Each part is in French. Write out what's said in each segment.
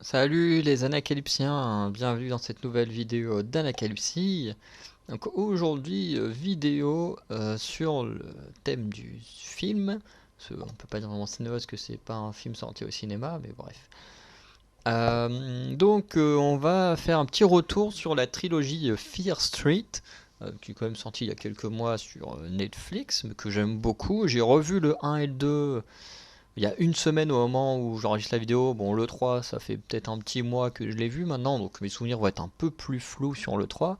Salut les Anacalypsiens, bienvenue dans cette nouvelle vidéo d'Anacalypsie. Donc aujourd'hui, vidéo sur le thème du film. On peut pas dire vraiment cinéma parce que c'est pas un film sorti au cinéma, mais bref. On va faire un petit retour sur la trilogie Fear Street, qui est quand même sortie il y a quelques mois sur Netflix, mais que j'aime beaucoup. J'ai revu le 1 et le 2 il y a une semaine au moment où j'enregistre la vidéo. Bon, le 3, ça fait peut-être un petit mois que je l'ai vu maintenant, donc mes souvenirs vont être un peu plus flous sur le 3.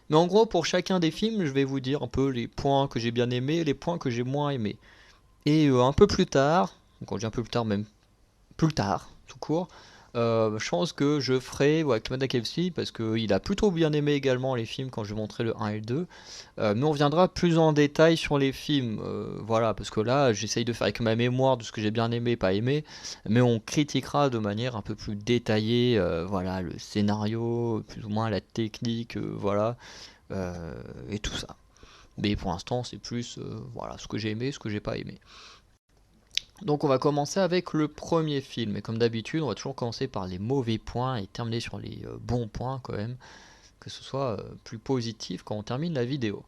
Mais en gros, pour chacun des films, je vais vous dire un peu les points que j'ai bien aimés et les points que j'ai moins aimés. Et un peu plus tard, quand je dis un peu plus tard, même plus tard, tout court. Je pense que je ferai avec Madakevski parce qu'il a plutôt bien aimé également les films quand je vais montrer le 1 et le 2. Mais on reviendra plus en détail sur les films. Voilà, parce que là, j'essaye de faire avec ma mémoire de ce que j'ai bien aimé, pas aimé. Mais on critiquera de manière un peu plus détaillée, voilà, le scénario, plus ou moins la technique, voilà, et tout ça. Mais pour l'instant, c'est plus voilà, ce que j'ai aimé, ce que j'ai pas aimé. Donc on va commencer avec le premier film. Et comme d'habitude, on va toujours commencer par les mauvais points et terminer sur les bons points quand même. Que ce soit plus positif quand on termine la vidéo.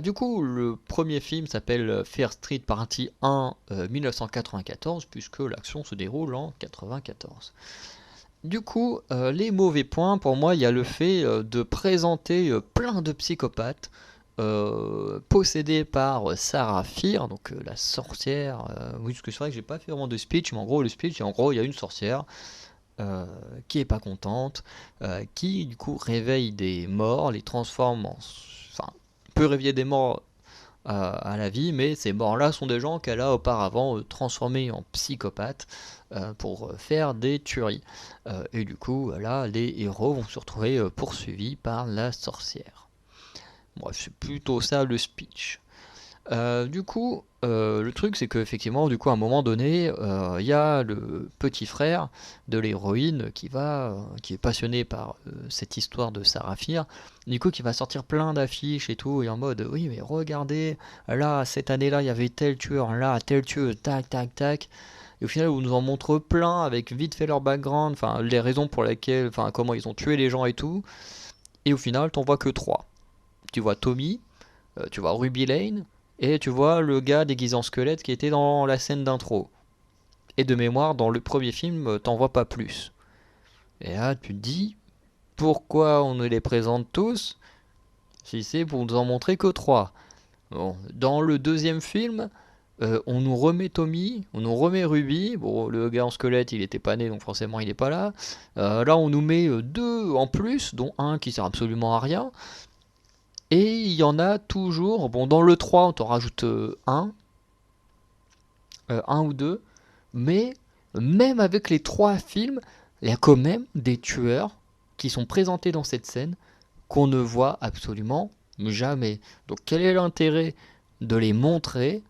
Du coup, le premier film s'appelle Fear Street Partie 1 1994, puisque l'action se déroule en 94. Du coup, les mauvais points, pour moi, il y a le fait de présenter plein de psychopathes possédés par Sarah Fear, donc la sorcière. Oui, parce que c'est vrai que j'ai pas fait vraiment de speech, mais en gros, le speech, en gros, il y a une sorcière qui est pas contente, qui du coup réveille des morts, les transforme en. Enfin, peut réveiller des morts à la vie, mais ces morts-là sont des gens qu'elle a auparavant transformés en psychopathes pour faire des tueries. Et du coup, là, les héros vont se retrouver poursuivis par la sorcière. Bref, c'est plutôt ça le speech. Le truc, c'est qu'effectivement, du coup, à un moment donné, il y a le petit frère de l'héroïne qui est passionné par cette histoire de Sarah Fear, du coup, qui va sortir plein d'affiches et tout, et en mode, oui, mais regardez, là, cette année-là, il y avait tel tueur, là, tel tueur, tac, tac, tac. Et au final, on nous en montre plein avec vite fait leur background, enfin, les raisons pour lesquelles, enfin, comment ils ont tué les gens et tout. Et au final, t'en vois que trois. Tu vois Tommy, tu vois Ruby Lane, et tu vois le gars déguisé en squelette qui était dans la scène d'intro. Et de mémoire, dans le premier film, t'en vois pas plus. Et là, tu te dis, pourquoi on ne les présente tous si c'est pour nous en montrer que trois. Bon, dans le deuxième film, on nous remet Tommy, on nous remet Ruby. Bon, le gars en squelette, il était pas né, donc forcément il est pas là. Là, on nous met deux en plus, dont un qui sert absolument à rien. Et il y en a toujours. Bon, dans le 3 on t'en rajoute un ou deux. Mais même avec les trois films, il y a quand même des tueurs qui sont présentés dans cette scène qu'on ne voit absolument jamais. Donc quel est l'intérêt de les montrer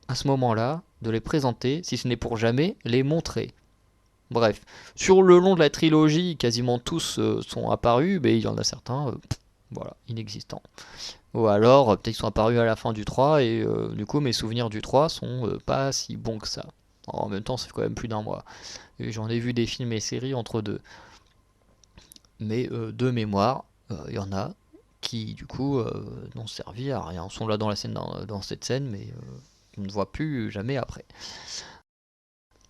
à ce moment-là, de les présenter, si ce n'est pour jamais les montrer? Bref, sur le long de la trilogie, quasiment tous sont apparus, mais il y en a certains, voilà, inexistants. Ou alors, peut-être qu'ils sont apparus à la fin du 3 et du coup, mes souvenirs du 3 sont pas si bons que ça. En même temps, ça fait quand même plus d'un mois. Et j'en ai vu des films et séries entre deux. Mais de mémoire, il y en a qui, du coup, n'ont servi à rien. Ils sont là dans la scène, dans cette scène, mais on ne voit plus jamais après.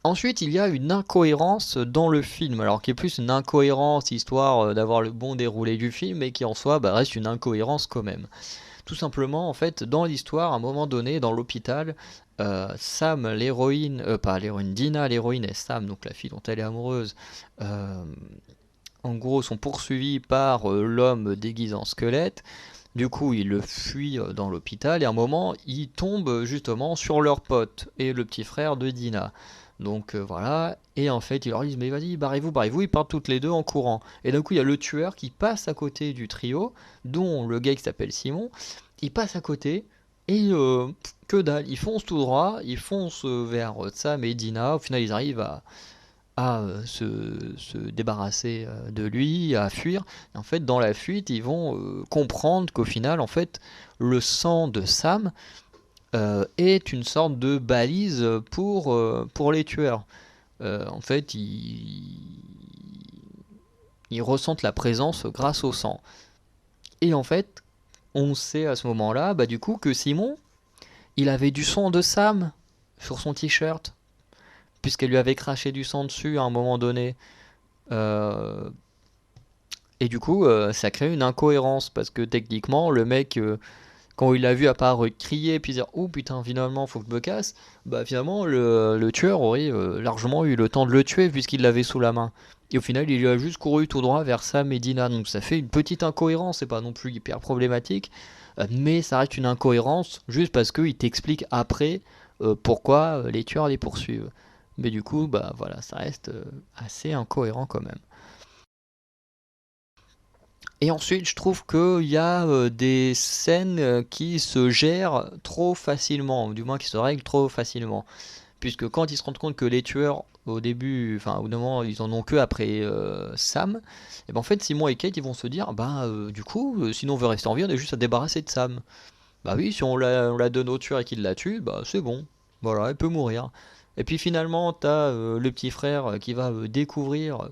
Ensuite, il y a une incohérence dans le film, alors qui est plus une incohérence histoire d'avoir le bon déroulé du film, mais qui en soi reste une incohérence quand même. Tout simplement, en fait, dans l'histoire, à un moment donné, dans l'hôpital, Sam, l'héroïne, pas l'héroïne, Dina, l'héroïne, et Sam, donc la fille dont elle est amoureuse, euh, en gros, sont poursuivis par l'homme déguisé en squelette. Du coup, ils le fuient dans l'hôpital et à un moment, ils tombent justement sur leur pote et le petit frère de Dina. Donc voilà, et en fait, ils leur disent mais vas-y, barrez-vous, barrez-vous, ils partent toutes les deux en courant. Et d'un coup, il y a le tueur qui passe à côté du trio, dont le gars qui s'appelle Simon, il passe à côté, et que dalle, ils foncent tout droit, ils foncent vers Sam et Dina, au final ils arrivent à se débarrasser de lui, à fuir. Et en fait, dans la fuite, ils vont comprendre qu'au final, en fait, le sang de Sam est une sorte de balise pour les tueurs. En fait, ils ressentent la présence grâce au sang. Et en fait, on sait à ce moment-là, bah du coup, que Simon, il avait du sang de Sam sur son t-shirt, puisqu'elle lui avait craché du sang dessus à un moment donné. Euh, et du coup, ça crée une incohérence, parce que techniquement, le mec, quand il l'a vu à part crier puis dire oh putain finalement faut que je me casse, bah finalement le tueur aurait largement eu le temps de le tuer puisqu'il l'avait sous la main. Et au final il a juste couru tout droit vers Sam et Dina, donc ça fait une petite incohérence, c'est pas non plus hyper problématique, mais ça reste une incohérence juste parce qu'il t'explique après pourquoi les tueurs les poursuivent. Mais du coup bah voilà ça reste assez incohérent quand même. Et ensuite, je trouve qu'il y a des scènes qui se gèrent trop facilement, ou du moins qui se règlent trop facilement. Puisque quand ils se rendent compte que les tueurs, au début, enfin au bout d'un moment, ils en ont que après Sam, et ben en fait, Simon et Kate, ils vont se dire, bah du coup, sinon on veut rester en vie, on est juste à débarrasser de Sam. Bah oui, si on la donne au tueur et qu'il la tue, bah c'est bon. Voilà, elle peut mourir. Et puis finalement, t'as le petit frère qui va découvrir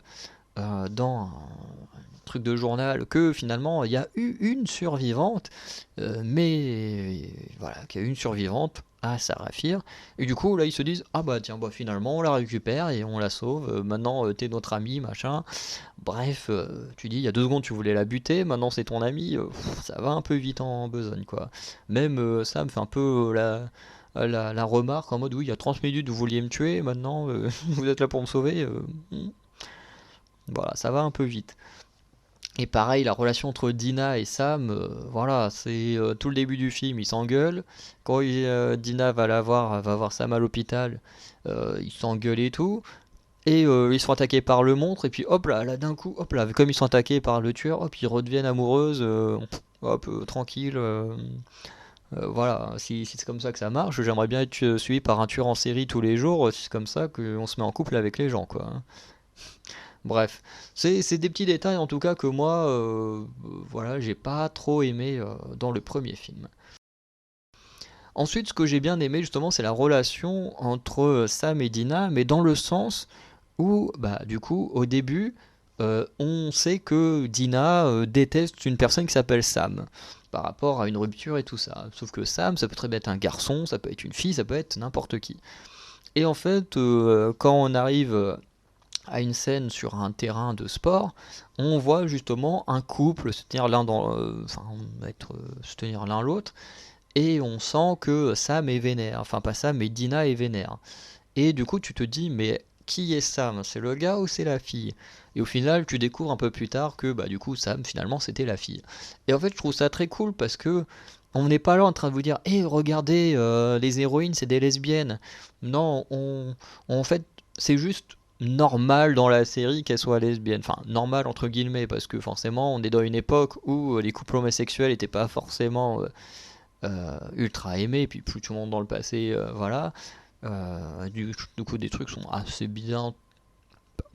dans un truc de journal que finalement il y a eu une survivante, mais voilà, qu'il y a eu une survivante à Sarafir, et du coup là ils se disent ah bah tiens bah finalement on la récupère et on la sauve, maintenant t'es notre ami machin, bref tu dis il y a 2 secondes tu voulais la buter, maintenant c'est ton ami, ça va un peu vite en besogne quoi. Même ça me fait un peu la remarque en mode oui il y a 30 minutes vous vouliez me tuer, maintenant vous êtes là pour me sauver, voilà ça va un peu vite. Et pareil, la relation entre Dina et Sam, voilà, c'est tout le début du film, ils s'engueulent. Quand Dina va voir Sam à l'hôpital, ils s'engueulent et tout. Et ils sont attaqués par le monstre, et puis hop là d'un coup, hop là, comme ils sont attaqués par le tueur, hop, ils redeviennent amoureuses, hop, tranquille. Voilà, si c'est comme ça que ça marche, j'aimerais bien être suivi par un tueur en série tous les jours, si c'est comme ça qu'on se met en couple avec les gens, quoi, hein. Bref, c'est des petits détails en tout cas que moi, voilà, j'ai pas trop aimé dans le premier film. Ensuite, ce que j'ai bien aimé justement, c'est la relation entre Sam et Dina, mais dans le sens où, bah, du coup, au début, on sait que Dina déteste une personne qui s'appelle Sam, par rapport à une rupture et tout ça. Sauf que Sam, ça peut très bien être un garçon, ça peut être une fille, ça peut être n'importe qui. Et en fait, quand on arrive à une scène sur un terrain de sport, on voit justement un couple se tenir l'un dans, enfin, se tenir l'un l'autre, et on sent que Sam est vénère, enfin pas Sam, mais Dina est vénère. Et du coup, tu te dis, mais qui est Sam? C'est le gars ou c'est la fille? Et au final, tu découvres un peu plus tard que bah du coup Sam finalement c'était la fille. Et en fait, je trouve ça très cool parce que on n'est pas là en train de vous dire, hé, regardez, les héroïnes, c'est des lesbiennes. Non, en fait, c'est juste normal dans la série qu'elles soient lesbiennes. Enfin, normal entre guillemets, parce que forcément, on est dans une époque où les couples homosexuels n'étaient pas forcément ultra aimés, et puis plus tout le monde dans le passé, voilà. Du coup, des trucs sont assez bien,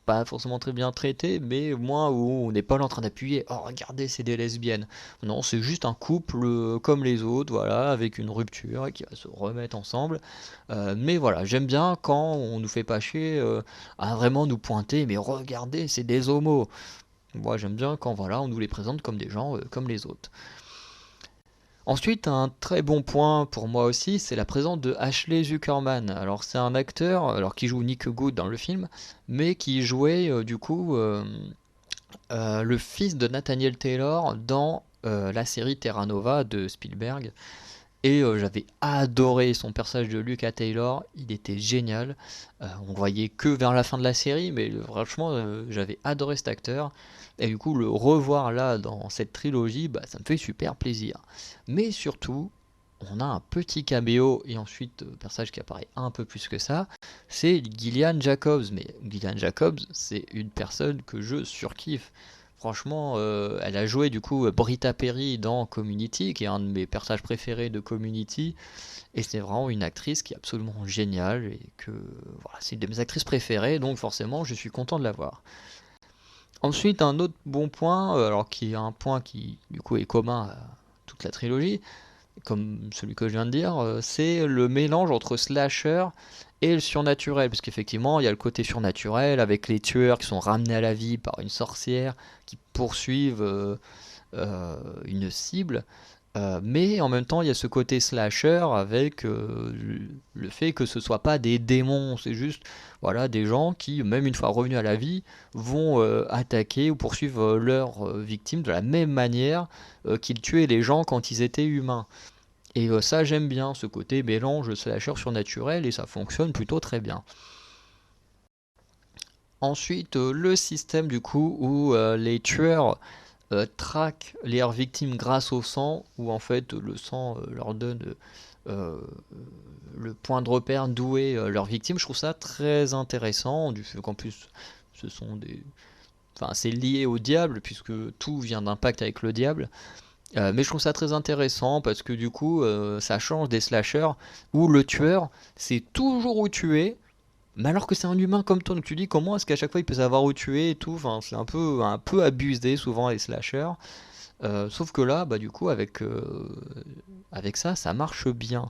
pas forcément très bien traité, mais moins où on n'est pas là en train d'appuyer. Oh, regardez, c'est des lesbiennes. Non, c'est juste un couple comme les autres, voilà, avec une rupture et qui va se remettre ensemble. Mais voilà, j'aime bien quand on nous fait pas chier à vraiment nous pointer, mais regardez, c'est des homos. Moi, j'aime bien quand voilà, on nous les présente comme des gens comme les autres. Ensuite, un très bon point pour moi aussi, c'est la présence de Ashley Zuckerman. Alors, c'est un acteur alors, qui joue Nick Good dans le film, mais qui jouait du coup le fils de Nathaniel Taylor dans la série Terra Nova de Spielberg. Et j'avais adoré son personnage de Lucas Taylor, il était génial. On le voyait que vers la fin de la série, mais franchement, j'avais adoré cet acteur. Et du coup, le revoir là dans cette trilogie, bah, ça me fait super plaisir. Mais surtout, on a un petit caméo, et ensuite, personnage qui apparaît un peu plus que ça, c'est Gillian Jacobs. Mais Gillian Jacobs, c'est une personne que je surkiffe. Franchement, elle a joué du coup Brita Perry dans Community, qui est un de mes personnages préférés de Community, et c'est vraiment une actrice qui est absolument géniale, et que voilà, c'est une de mes actrices préférées, donc forcément je suis content de la voir. Ensuite, un autre bon point, alors qui est un point qui du coup est commun à toute la trilogie, comme celui que je viens de dire, c'est le mélange entre slasher et le surnaturel, parce qu'effectivement, il y a le côté surnaturel avec les tueurs qui sont ramenés à la vie par une sorcière qui poursuivent une cible. Mais en même temps, il y a ce côté slasher avec le fait que ce soit pas des démons, c'est juste voilà des gens qui, même une fois revenus à la vie, vont attaquer ou poursuivre leurs victimes de la même manière qu'ils tuaient les gens quand ils étaient humains. Et ça, j'aime bien ce côté mélange slasher surnaturel et ça fonctionne plutôt très bien. Ensuite, le système du coup où les tueurs traquent leurs victimes grâce au sang, où en fait le sang leur donne euh, le point de repère d'où est leur victime. Je trouve ça très intéressant, du fait qu'en plus ce sont des... Enfin, c'est lié au diable, puisque tout vient d'un pacte avec le diable. Mais je trouve ça très intéressant parce que du coup, ça change des slashers où le tueur sait toujours où tuer, mais alors que c'est un humain comme toi. Donc tu dis comment est-ce qu'à chaque fois il peut savoir où tuer et tout. Enfin, c'est un peu abusé souvent les slashers. Sauf que là, bah du coup, avec ça, ça marche bien.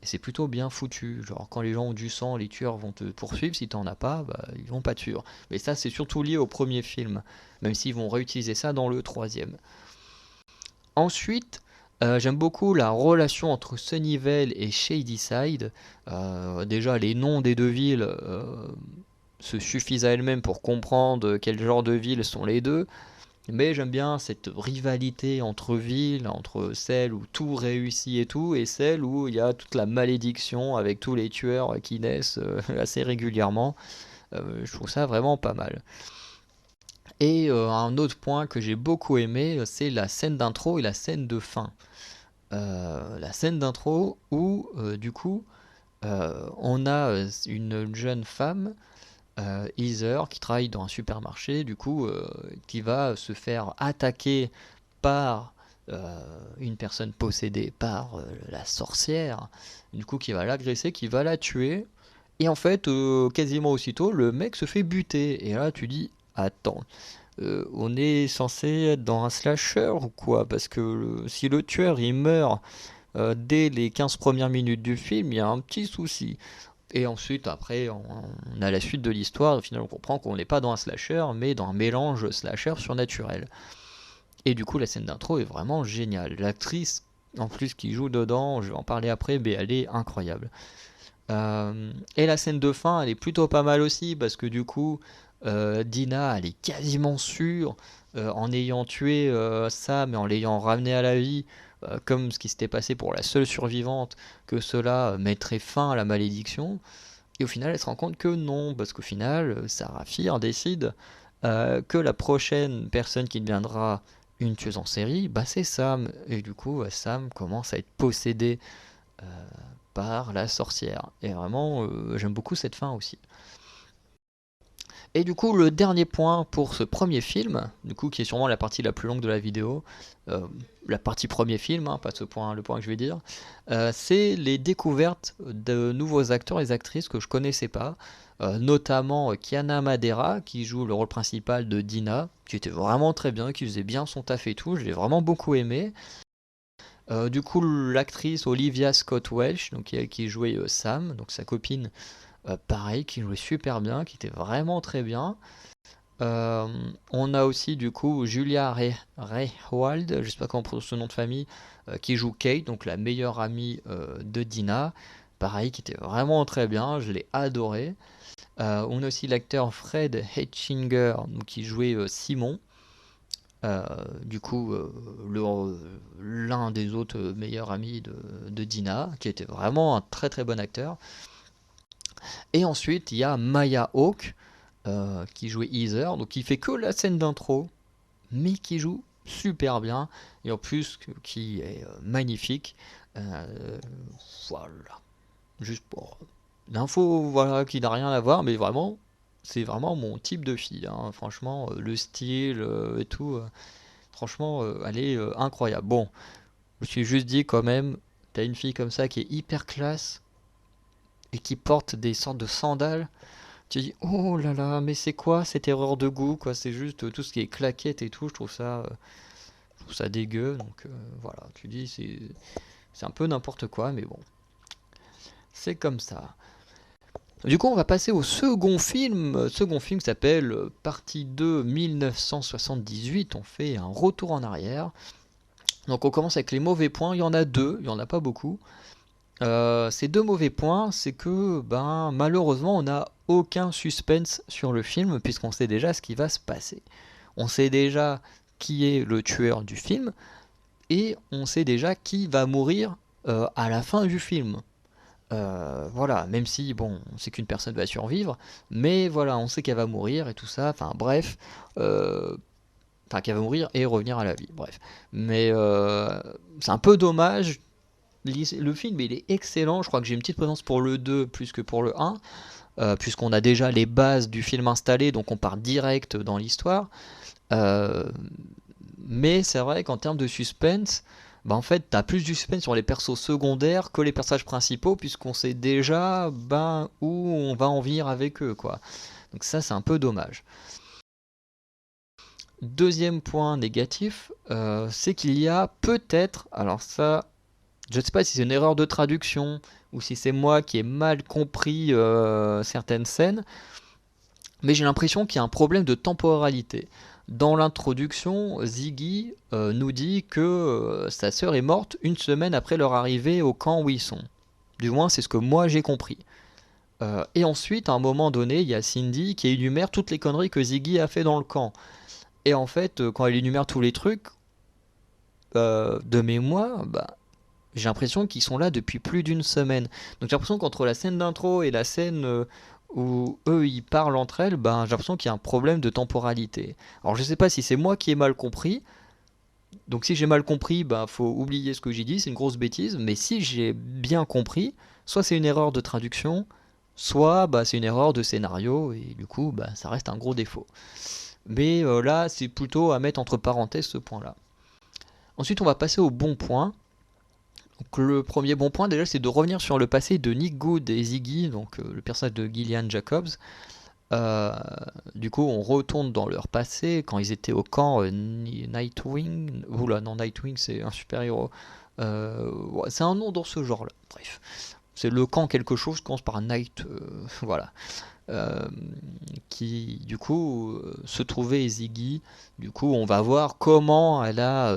Et c'est plutôt bien foutu. Genre quand les gens ont du sang, les tueurs vont te poursuivre. Si t'en as pas, bah ils vont pas te suivre. Mais ça, c'est surtout lié au premier film, même s'ils vont réutiliser ça dans le troisième. Ensuite, j'aime beaucoup la relation entre Sunnyvale et Shadyside. Déjà, les noms des deux villes se suffisent à elles-mêmes pour comprendre quel genre de villes sont les deux. Mais j'aime bien cette rivalité entre villes, entre celles où tout réussit et tout, et celles où il y a toute la malédiction avec tous les tueurs qui naissent assez régulièrement. Je trouve ça vraiment pas mal. Et un autre point que j'ai beaucoup aimé, c'est la scène d'intro et la scène de fin. La scène d'intro où du coup on a une jeune femme, Heather, qui travaille dans un supermarché, du coup qui va se faire attaquer par une personne possédée par la sorcière, du coup qui va l'agresser, qui va la tuer. Et en fait, quasiment aussitôt, le mec se fait buter. Et là, tu dis, attends, on est censé être dans un slasher ou quoi? Parce que si le tueur il meurt dès les 15 premières minutes du film, il y a un petit souci. Et ensuite, après, on a la suite de l'histoire. Au final, on comprend qu'on n'est pas dans un slasher, mais dans un mélange slasher surnaturel. Et du coup, la scène d'intro est vraiment géniale. L'actrice, en plus, qui joue dedans, je vais en parler après, mais elle est incroyable. Et la scène de fin, elle est plutôt pas mal aussi, parce que du coup, Dina, elle est quasiment sûre, en ayant tué Sam et en l'ayant ramené à la vie, comme ce qui s'était passé pour la seule survivante, que cela mettrait fin à la malédiction. Et au final, elle se rend compte que non, parce qu'au final, Sarah Fier décide que la prochaine personne qui deviendra une tueuse en série, bah c'est Sam. Et du coup, Sam commence à être possédé euh, par la sorcière. Et vraiment, j'aime beaucoup cette fin aussi. Et du coup, le dernier point pour ce premier film, du coup, qui est sûrement la partie la plus longue de la vidéo, euh, la partie premier film, hein, pas ce point, le point que je vais dire, c'est les découvertes de nouveaux acteurs et actrices que je connaissais pas, notamment Kiana Madeira, qui joue le rôle principal de Dina, qui était vraiment très bien, qui faisait bien son taf et tout, je l'ai vraiment beaucoup aimé. Du coup, l'actrice Olivia Scott Welch, donc, qui jouait Sam, donc sa copine, pareil, qui jouait super bien, qui était vraiment très bien. On a aussi du coup Julia Rehwald, je sais pas comment on prononce son nom de famille, qui joue Kate, donc la meilleure amie de Dina. Pareil, qui était vraiment très bien, je l'ai adoré. On a aussi l'acteur Fred Hetchinger, donc, qui jouait Simon. Euh, du coup, l'un des autres meilleurs amis de Dina, qui était vraiment un très très bon acteur. Et ensuite, il y a Maya Hawke, qui jouait Heather, donc qui fait que la scène d'intro, mais qui joue super bien, et en plus qui est magnifique. Euh, voilà, juste pour l'info, voilà, qui n'a rien à voir, mais vraiment, c'est vraiment mon type de fille, hein. Franchement, le style et tout, franchement, elle est incroyable. Bon, je me suis juste dit quand même, t'as une fille comme ça qui est hyper classe, et qui porte des sortes de sandales. Tu dis, oh là là, mais c'est quoi cette erreur de goût, quoi? C'est juste tout ce qui est claquette et tout, je trouve ça dégueu. Donc voilà, tu dis, C'est un peu n'importe quoi, mais bon, c'est comme ça. Du coup, on va passer au second film. Second film s'appelle Partie 2 1978. On fait un retour en arrière. Donc on commence avec les mauvais points. Il y en a deux, il n'y en a pas beaucoup. Ces deux mauvais points, c'est que malheureusement, on n'a aucun suspense sur le film, puisqu'on sait déjà ce qui va se passer. On sait déjà qui est le tueur du film, et on sait déjà qui va mourir à la fin du film. Voilà, même si, bon, on sait qu'une personne va survivre, mais voilà, on sait qu'elle va mourir et tout ça, enfin bref, euh, enfin qu'elle va mourir et revenir à la vie, bref. Mais c'est un peu dommage, le film il est excellent, je crois que j'ai une petite présence pour le 2 plus que pour le 1, puisqu'on a déjà les bases du film installées, donc on part direct dans l'histoire. Euh, mais c'est vrai qu'en termes de suspense, en fait, t'as plus du suspense sur les persos secondaires que les personnages principaux, puisqu'on sait déjà où on va en venir avec eux, quoi. Donc ça, c'est un peu dommage. Deuxième point négatif, c'est qu'il y a peut-être, alors ça, je ne sais pas si c'est une erreur de traduction ou si c'est moi qui ai mal compris certaines scènes, mais j'ai l'impression qu'il y a un problème de temporalité. Dans l'introduction, Ziggy nous dit que sa sœur est morte une semaine après leur arrivée au camp où ils sont. Du moins, c'est ce que moi j'ai compris. Et ensuite, à un moment donné, il y a Cindy qui énumère toutes les conneries que Ziggy a fait dans le camp. Et en fait, quand elle énumère tous les trucs, de mémoire, j'ai l'impression qu'ils sont là depuis plus d'une semaine. Donc j'ai l'impression qu'entre la scène d'intro et la scène où eux ils parlent entre elles, j'ai l'impression qu'il y a un problème de temporalité. Alors je sais pas si c'est moi qui ai mal compris. Donc si j'ai mal compris, faut oublier ce que j'ai dit, c'est une grosse bêtise. Mais si j'ai bien compris, soit c'est une erreur de traduction, soit c'est une erreur de scénario et du coup ça reste un gros défaut. Mais là c'est plutôt à mettre entre parenthèses ce point-là. Ensuite on va passer au bon point. Donc le premier bon point déjà c'est de revenir sur le passé de Nick Good et Ziggy, donc le personnage de Gillian Jacobs. Euh, du coup on retourne dans leur passé quand ils étaient au camp Nightwing. Oula non, Nightwing c'est un super héros. Ouais, c'est un nom dans ce genre là. Bref. C'est le camp quelque chose qui commence par Night. Voilà. Euh, qui du coup se trouvait Ziggy. Du coup on va voir comment elle a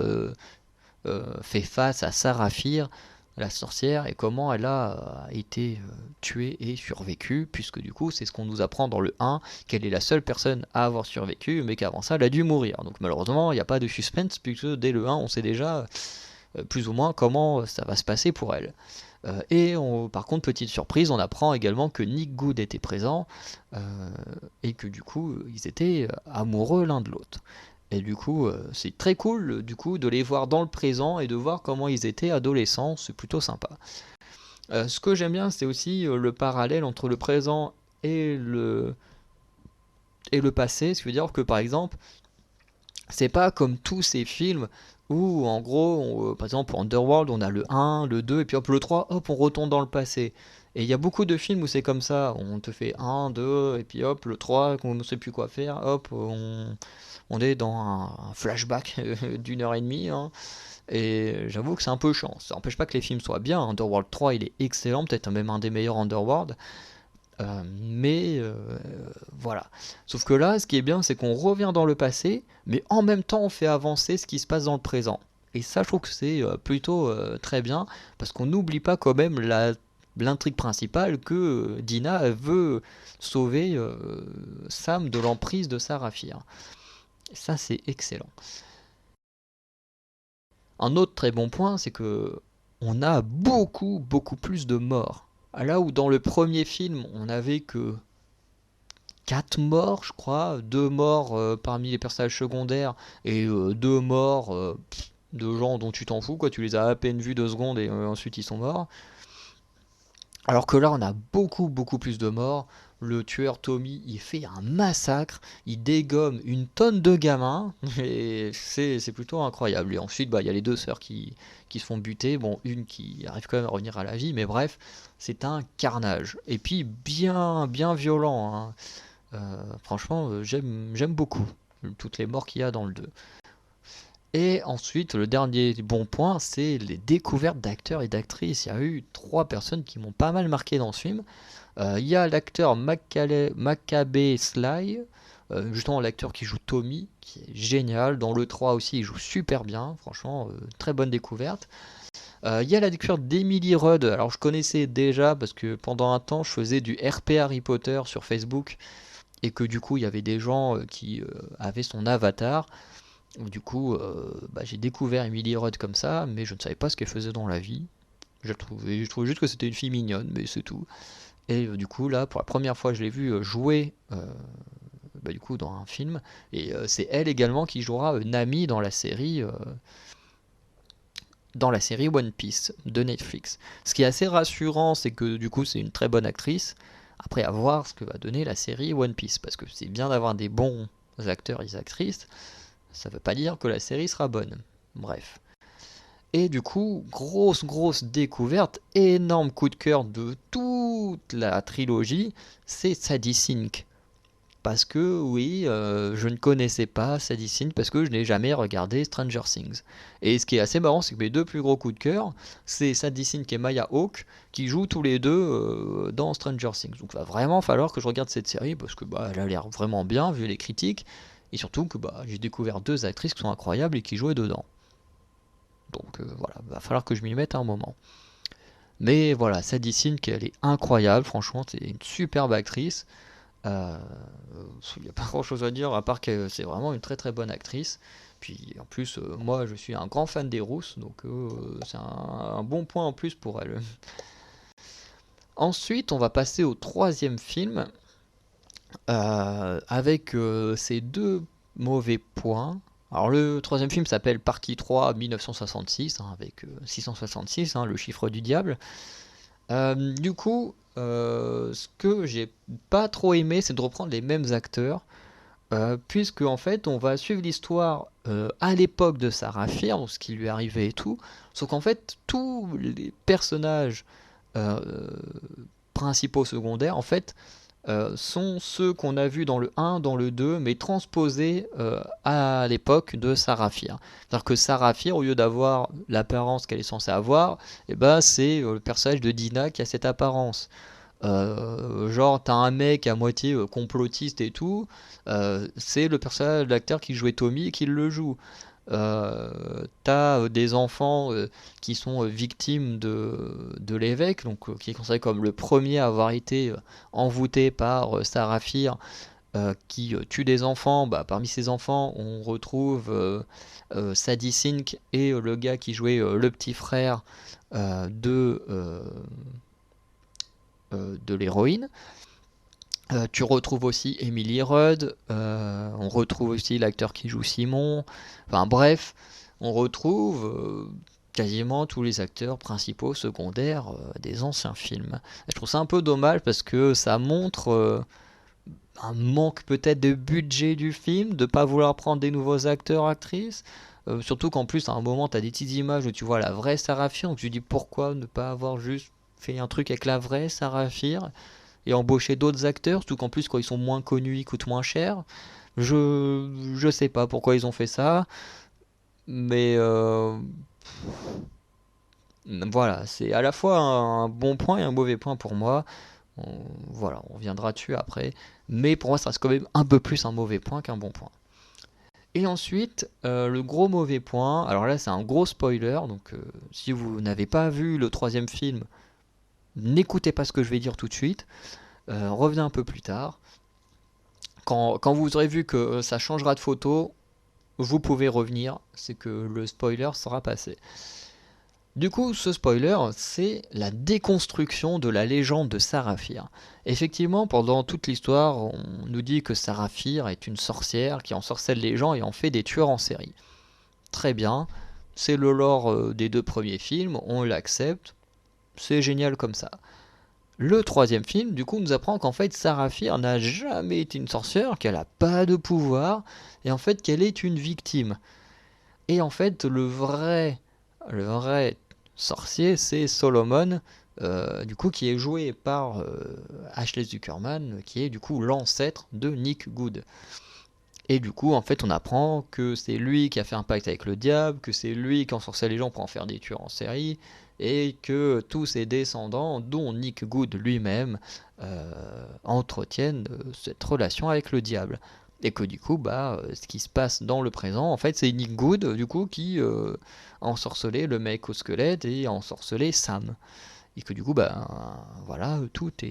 fait face à Saraphir, la sorcière, et comment elle a été tuée et survécue, puisque du coup c'est ce qu'on nous apprend dans le 1, qu'elle est la seule personne à avoir survécu, mais qu'avant ça elle a dû mourir. Donc malheureusement il n'y a pas de suspense, puisque dès le 1 on sait déjà plus ou moins comment ça va se passer pour elle. Par contre, petite surprise, on apprend également que Nick Good était présent et que du coup ils étaient amoureux l'un de l'autre. Et du coup, c'est très cool du coup de les voir dans le présent et de voir comment ils étaient adolescents, c'est plutôt sympa. Ce que j'aime bien, c'est aussi le parallèle entre le présent et le passé. Ce qui veut dire que par exemple, c'est pas comme tous ces films où en gros, par exemple pour Underworld, on a le 1, le 2 et puis hop le 3, hop on retourne dans le passé. Et il y a beaucoup de films où c'est comme ça, on te fait 1, 2 et puis hop le 3, on ne sait plus quoi faire, hop on est dans un flashback d'une heure et demie, hein. Et j'avoue que c'est un peu chiant. Ça n'empêche pas que les films soient bien. Underworld 3 il est excellent, peut-être même un des meilleurs Underworld. Mais voilà. Sauf que là, ce qui est bien, c'est qu'on revient dans le passé, mais en même temps, on fait avancer ce qui se passe dans le présent. Et ça, je trouve que c'est plutôt très bien, parce qu'on n'oublie pas quand même l'intrigue principale que Dina veut sauver Sam de l'emprise de Saraphir. Et ça, c'est excellent. Un autre très bon point, c'est que on a beaucoup plus de morts. Là où dans le premier film, on avait que 4 morts, je crois, 2 morts parmi les personnages secondaires et 2 morts de gens dont tu t'en fous, quoi. Tu les as à peine vus 2 secondes et ensuite ils sont morts. Alors que là, on a beaucoup plus de morts. Le tueur Tommy, il fait un massacre, il dégomme une tonne de gamins, et c'est plutôt incroyable. Et ensuite, il y a les deux sœurs qui se font buter. Bon, une qui arrive quand même à revenir à la vie, mais bref, c'est un carnage. Et puis, bien violent, hein. Franchement, j'aime beaucoup toutes les morts qu'il y a dans le 2. Et ensuite, le dernier bon point, c'est les découvertes d'acteurs et d'actrices. Il y a eu 3 personnes qui m'ont pas mal marqué dans ce film. Il y a l'acteur Maccabe Sly, justement l'acteur qui joue Tommy, qui est génial. Dans le 3 aussi, il joue super bien, franchement, très bonne découverte. Il y a la découverte d'Emily Rudd. Alors je connaissais déjà parce que pendant un temps, je faisais du RP Harry Potter sur Facebook et que du coup, il y avait des gens qui avaient son avatar. Du coup, bah, j'ai découvert Emily Rudd comme ça, mais je ne savais pas ce qu'elle faisait dans la vie. Je trouvais juste que c'était une fille mignonne, mais c'est tout. Et du coup, là, pour la première fois, je l'ai vue jouer bah, du coup, dans un film. Et c'est elle également qui jouera Nami dans la série One Piece de Netflix. Ce qui est assez rassurant, c'est que du coup, c'est une très bonne actrice. Après, à voir ce que va donner la série One Piece. Parce que c'est bien d'avoir des bons acteurs et actrices. Ça veut pas dire que la série sera bonne. Bref. Et du coup, grosse découverte, énorme coup de cœur de toute la trilogie, c'est Sadie Sink. Parce que oui, je ne connaissais pas Sadie Sink parce que je n'ai jamais regardé Stranger Things. Et ce qui est assez marrant, c'est que mes 2 plus gros coups de cœur, c'est Sadie Sink et Maya Hawke qui jouent tous les deux dans Stranger Things. Donc il va vraiment falloir que je regarde cette série parce que bah, elle a l'air vraiment bien vu les critiques. Et surtout que bah, j'ai découvert 2 actrices qui sont incroyables et qui jouaient dedans. Donc voilà, va falloir que je m'y mette à un moment. Mais voilà, Sadie Sink, elle est incroyable, franchement, c'est une superbe actrice. Euh, Il n'y a pas grand chose à dire à part que c'est vraiment une très bonne actrice. Puis en plus, moi je suis un grand fan des rousses, donc c'est un bon point en plus pour elle. Ensuite, on va passer au troisième film avec ces 2 mauvais points. Alors le troisième film s'appelle Partie 3 1966, hein, avec 666, hein, le chiffre du diable. Du coup, ce que j'ai pas trop aimé, c'est de reprendre les mêmes acteurs, puisque en fait, on va suivre l'histoire à l'époque de Sarah Fier, donc ce qui lui arrivait et tout. Sauf qu'en fait, tous les personnages euh, principaux secondaires, en fait, sont ceux qu'on a vus dans le 1, dans le 2, mais transposés à l'époque de Saraphir. C'est-à-dire que Saraphir, au lieu d'avoir l'apparence qu'elle est censée avoir, eh ben, c'est le personnage de Dina qui a cette apparence. Genre, t'as un mec à moitié complotiste et tout, c'est le personnage, l'acteur qui jouait Tommy qui le joue. T'as des enfants qui sont victimes de l'évêque, donc qui est considéré comme le premier à avoir été envoûté par Saraphir, qui tue des enfants. Bah, parmi ces enfants, on retrouve Sadie Sink et le gars qui jouait le petit frère de l'héroïne. Tu retrouves aussi Emily Rudd, on retrouve aussi l'acteur qui joue Simon, enfin bref, on retrouve quasiment tous les acteurs principaux, secondaires des anciens films. Et je trouve ça un peu dommage parce que ça montre un manque peut-être de budget du film, de pas vouloir prendre des nouveaux acteurs, actrices. Surtout qu'en plus, à un moment, tu as des petites images où tu vois la vraie Sarah Fier, donc tu te dis pourquoi ne pas avoir juste fait un truc avec la vraie Sarah Fier et embaucher d'autres acteurs, surtout qu'en plus quand ils sont moins connus, ils coûtent moins cher. Je sais pas pourquoi ils ont fait ça, mais voilà, c'est à la fois un bon point et un mauvais point pour moi. Voilà, on reviendra dessus après, mais pour moi ça reste quand même un peu plus un mauvais point qu'un bon point. Et ensuite, le gros mauvais point, alors là c'est un gros spoiler, donc si vous n'avez pas vu le troisième film, n'écoutez pas ce que je vais dire tout de suite, revenez un peu plus tard. Quand vous aurez vu que ça changera de photo, vous pouvez revenir, c'est que le spoiler sera passé. Du coup, ce spoiler, c'est la déconstruction de la légende de Saraphir. Effectivement, pendant toute l'histoire, on nous dit que Saraphir est une sorcière qui ensorcelle les gens et en fait des tueurs en série. Très bien, c'est le lore des 2 premiers films, on l'accepte, c'est génial comme ça. Le troisième film, du coup, nous apprend qu'en fait, Saraphir n'a jamais été une sorcière, qu'elle n'a pas de pouvoir, et en fait qu'elle est une victime. Et en fait, le vrai sorcier, c'est Solomon, du coup, qui est joué par Ashley Zuckerman, qui est du coup l'ancêtre de Nick Good. Et du coup, en fait, on apprend que c'est lui qui a fait un pacte avec le diable, que c'est lui qui ensorcelle les gens pour en faire des tueurs en série, et que tous ses descendants, dont Nick Good lui-même, entretiennent cette relation avec le diable. Et que du coup, ce qui se passe dans le présent, en fait, c'est Nick Good, du coup, qui a ensorcelé le mec au squelette et a ensorcelé Sam. Et que du coup, voilà, toute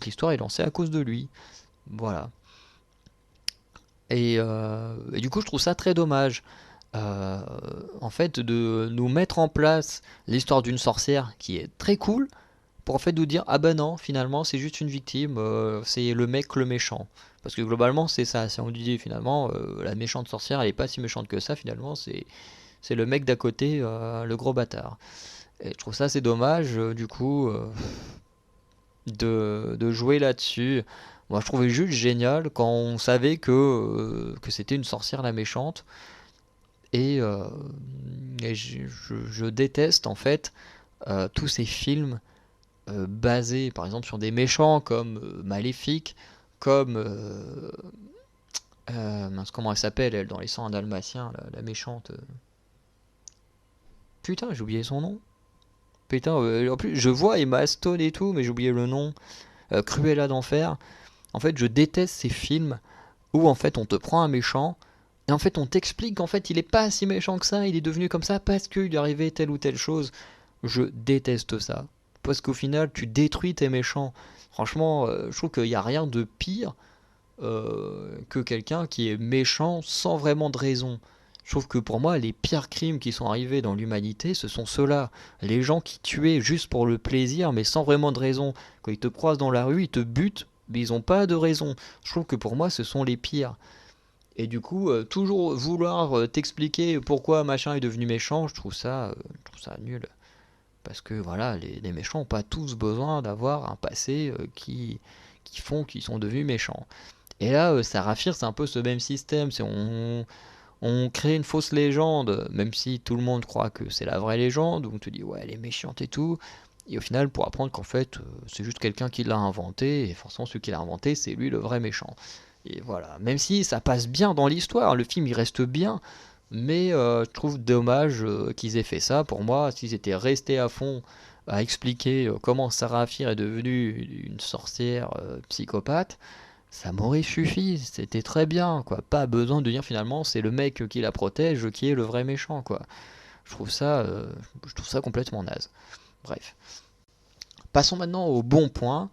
l'histoire est lancée à cause de lui. Voilà. Et du coup, je trouve ça très dommage. euh, En fait, de nous mettre en place l'histoire d'une sorcière qui est très cool, pour en fait nous dire ah ben non, finalement c'est juste une victime, c'est le mec le méchant. Parce que globalement c'est ça, c'est on dit finalement la méchante sorcière elle est pas si méchante que ça, finalement c'est le mec d'à côté, le gros bâtard. Et je trouve ça c'est dommage, du coup, de jouer là-dessus. Moi je trouvais juste génial quand on savait que c'était une sorcière la méchante. Et, euh, et je déteste en fait tous ces films basés par exemple sur des méchants comme Maléfique, comme mince, comment elle s'appelle elle dans les 101 Dalmatiens, la méchante. Putain, j'ai oublié son nom. Putain, en plus je vois Emma Stone et tout, mais j'ai oublié le nom. Cruella d'enfer. En fait, je déteste ces films où en fait on te prend un méchant et en fait on t'explique qu'en fait il est pas si méchant que ça, il est devenu comme ça parce qu'il lui est arrivé telle ou telle chose. Je déteste ça. Parce qu'au final tu détruis tes méchants. Franchement, je trouve qu'il n'y a rien de pire que quelqu'un qui est méchant sans vraiment de raison. Je trouve que pour moi, les pires crimes qui sont arrivés dans l'humanité, ce sont ceux-là. Les gens qui tuaient juste pour le plaisir, mais sans vraiment de raison. Quand ils te croisent dans la rue, ils te butent, mais ils n'ont pas de raison. Je trouve que pour moi, ce sont les pires. Et du coup, toujours vouloir t'expliquer pourquoi machin est devenu méchant, je trouve ça nul. Parce que voilà, les méchants n'ont pas tous besoin d'avoir un passé qui font qu'ils sont devenus méchants. Et là, Saraphir, c'est un peu ce même système. On crée une fausse légende, même si tout le monde croit que c'est la vraie légende, où on te dit ouais, elle est méchante et tout. Et au final, pour apprendre qu'en fait, c'est juste quelqu'un qui l'a inventé, et forcément, celui qui l'a inventé, c'est lui le vrai méchant. Et voilà, même si ça passe bien dans l'histoire, le film il reste bien, mais je trouve dommage qu'ils aient fait ça. Pour moi, s'ils étaient restés à fond à expliquer comment Saraphir est devenue une sorcière psychopathe, ça m'aurait suffi, c'était très bien, quoi. Pas besoin de dire finalement c'est le mec qui la protège qui est le vrai méchant, quoi. Je trouve ça, euh, je trouve ça complètement naze. Bref. Passons maintenant aux bons points.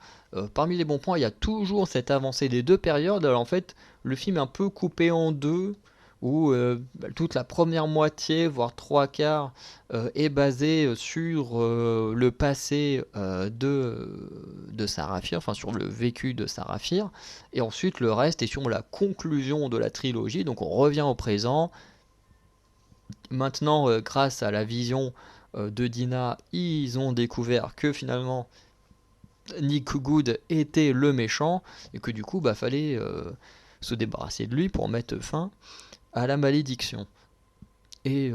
Parmi les bons points, il y a toujours cette avancée des deux périodes. Alors en fait, le film est un peu coupé en deux, où toute la première moitié, voire trois quarts, est basée sur le passé de Saraphir, enfin sur le vécu de Saraphir, et ensuite le reste est sur la conclusion de la trilogie, donc on revient au présent. Maintenant, grâce à la vision de Dina, ils ont découvert que finalement Nick Good était le méchant et que du coup fallait se débarrasser de lui pour mettre fin à la malédiction. Et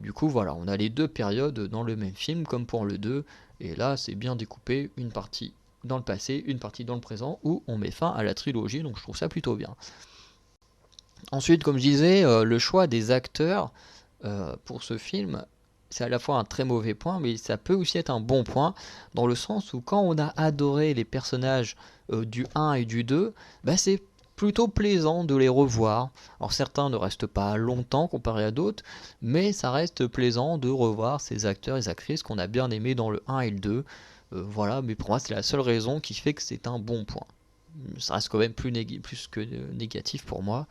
du coup voilà, on a les deux périodes dans le même film comme pour le 2, et là c'est bien découpé, une partie dans le passé, une partie dans le présent, où on met fin à la trilogie, donc je trouve ça plutôt bien. Ensuite, comme je disais, le choix des acteurs pour ce film, c'est à la fois un très mauvais point, mais ça peut aussi être un bon point, dans le sens où quand on a adoré les personnages du 1 et du 2, c'est plutôt plaisant de les revoir. Alors certains ne restent pas longtemps comparé à d'autres, mais ça reste plaisant de revoir ces acteurs et actrices qu'on a bien aimés dans le 1 et le 2. Voilà, mais pour moi c'est la seule raison qui fait que c'est un bon point. Ça reste quand même plus que négatif pour moi.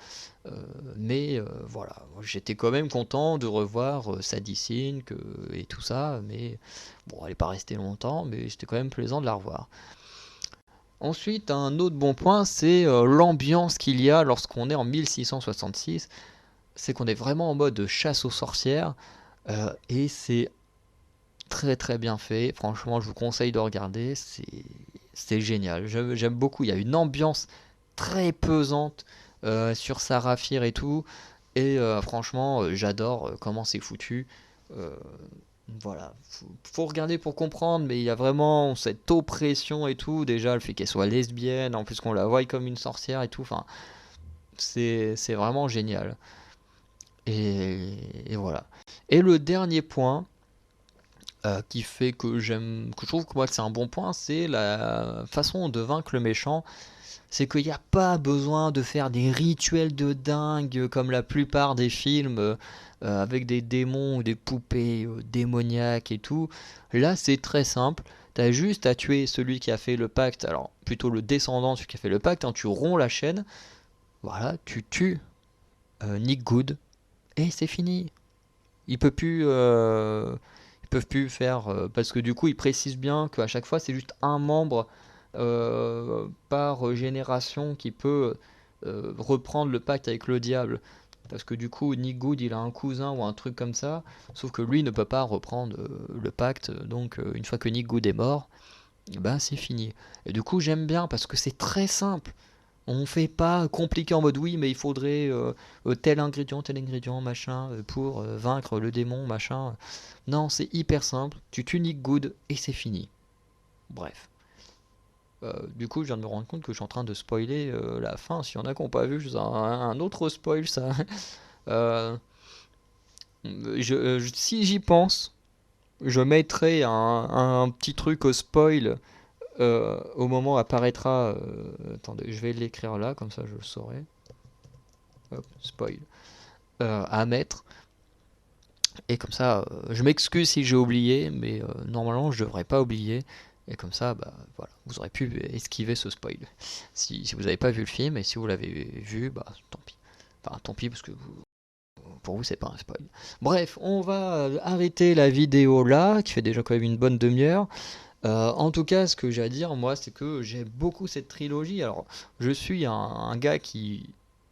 Mais voilà, j'étais quand même content de revoir Sadie Sink et tout ça, mais bon, elle n'est pas restée longtemps, mais c'était quand même plaisant de la revoir. Ensuite, un autre bon point, c'est l'ambiance qu'il y a lorsqu'on est en 1666. C'est qu'on est vraiment en mode chasse aux sorcières, et c'est très très bien fait. Franchement, je vous conseille de regarder, c'est génial. J'aime beaucoup, il y a une ambiance très pesante sur Saraphir et tout. Et franchement, j'adore comment c'est foutu. Euh, voilà, faut regarder pour comprendre, mais il y a vraiment cette oppression et tout. Déjà, le fait qu'elle soit lesbienne, en plus qu'on la voie comme une sorcière et tout. Enfin, C'est vraiment génial. Et voilà. Et le dernier point qui fait que que je trouve que moi que c'est un bon point, c'est la façon de vaincre le méchant. C'est qu'il n'y a pas besoin de faire des rituels de dingue comme la plupart des films avec des démons ou des poupées démoniaques et tout. Là, c'est très simple. T'as juste à tuer celui qui a fait le pacte, alors plutôt le descendant de celui qui a fait le pacte, hein, tu romps la chaîne, voilà, tu tues Nick Good et c'est fini. Il peut plus, ils peuvent plus faire parce que du coup ils précisent bien qu'à chaque fois c'est juste un membre par génération qui peut reprendre le pacte avec le diable. Parce que du coup Nick Good il a un cousin ou un truc comme ça, sauf que lui ne peut pas reprendre le pacte. Donc une fois que Nick Good est mort, ben c'est fini. Et du coup j'aime bien parce que c'est très simple. On fait pas compliqué en mode oui, mais il faudrait tel ingrédient, machin, pour vaincre le démon, machin. Non, c'est hyper simple. Tu tues Nick Good et c'est fini. Bref. Du coup, je viens de me rendre compte que je suis en train de spoiler la fin. S'il y en a qui n'ont pas vu, je un autre spoil, ça. Euh, si j'y pense, je mettrai un petit truc au spoil au moment où apparaîtra. Attendez, je vais l'écrire là, comme ça je le saurai. Hop, spoil. À mettre. Et comme ça, je m'excuse si j'ai oublié, mais normalement je devrais pas oublier. Et comme ça, bah voilà, vous aurez pu esquiver ce spoil. Si vous n'avez pas vu le film, et si vous l'avez vu, bah tant pis. Enfin, tant pis, parce que pour vous, c'est pas un spoil. Bref, on va arrêter la vidéo là, qui fait déjà quand même une bonne demi-heure. En tout cas, ce que j'ai à dire, moi, c'est que j'aime beaucoup cette trilogie. Alors, je suis un gars qui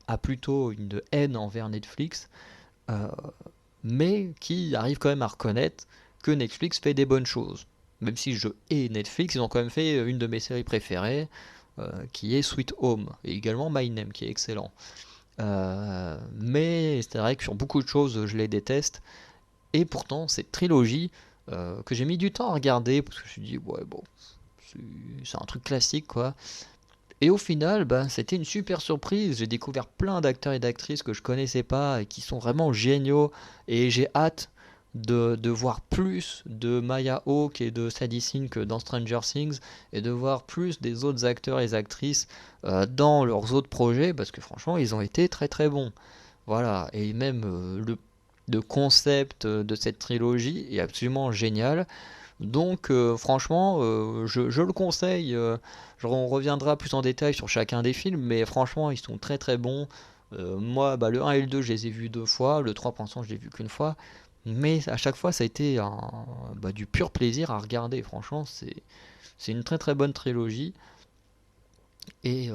a plutôt une haine envers Netflix. Euh, mais qui arrive quand même à reconnaître que Netflix fait des bonnes choses. Même si je hais Netflix, ils ont quand même fait une de mes séries préférées, qui est Sweet Home, et également My Name, qui est excellent. Mais c'est vrai que sur beaucoup de choses, je les déteste. Et pourtant, cette trilogie, que j'ai mis du temps à regarder, parce que je me suis dit, ouais, bon, c'est un truc classique, quoi. Et au final, bah, c'était une super surprise. J'ai découvert plein d'acteurs et d'actrices que je connaissais pas et qui sont vraiment géniaux. Et j'ai hâte de voir plus de Maya Hawke et de Sadie Sink dans Stranger Things et de voir plus des autres acteurs et actrices dans leurs autres projets parce que franchement, ils ont été très très bons. Voilà. Et même le concept de cette trilogie est absolument génial. Donc franchement, je le conseille. On reviendra plus en détail sur chacun des films, mais franchement, ils sont très très bons. Moi, bah, le 1 et le 2, je les ai vus deux fois. Le 3, pour l'instant, je l'ai vu qu'une fois. Mais à chaque fois, ça a été du pur plaisir à regarder. Franchement, c'est une très très bonne trilogie. Et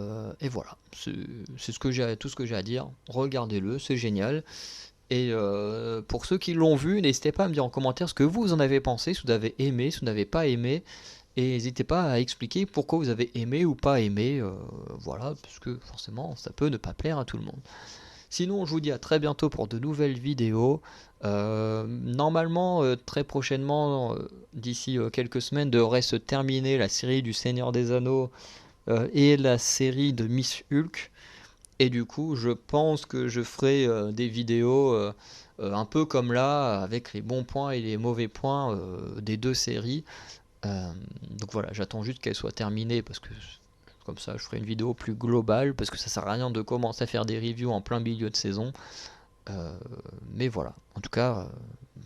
voilà, c'est tout ce que j'ai à dire. Regardez-le, c'est génial. Et pour ceux qui l'ont vu, n'hésitez pas à me dire en commentaire ce que vous en avez pensé, si vous avez aimé, si vous n'avez pas aimé. Et n'hésitez pas à expliquer pourquoi vous avez aimé ou pas aimé. Voilà, parce que forcément, ça peut ne pas plaire à tout le monde. Sinon, je vous dis à très bientôt pour de nouvelles vidéos. Normalement, très prochainement, d'ici quelques semaines, devrait se terminer la série du Seigneur des Anneaux et la série de Miss Hulk. Et du coup, je pense que je ferai des vidéos un peu comme là, avec les bons points et les mauvais points des deux séries. Donc voilà, j'attends juste qu'elle soit terminée parce que comme ça, je ferai une vidéo plus globale parce que ça sert à rien de commencer à faire des reviews en plein milieu de saison. Euh, mais voilà, en tout cas,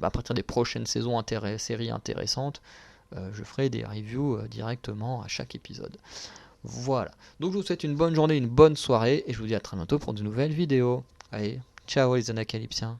à partir des prochaines saisons séries intéressantes, je ferai des reviews directement à chaque épisode. Voilà. Donc je vous souhaite une bonne journée, une bonne soirée, et je vous dis à très bientôt pour de nouvelles vidéos. Allez, ciao les anacalypsiens.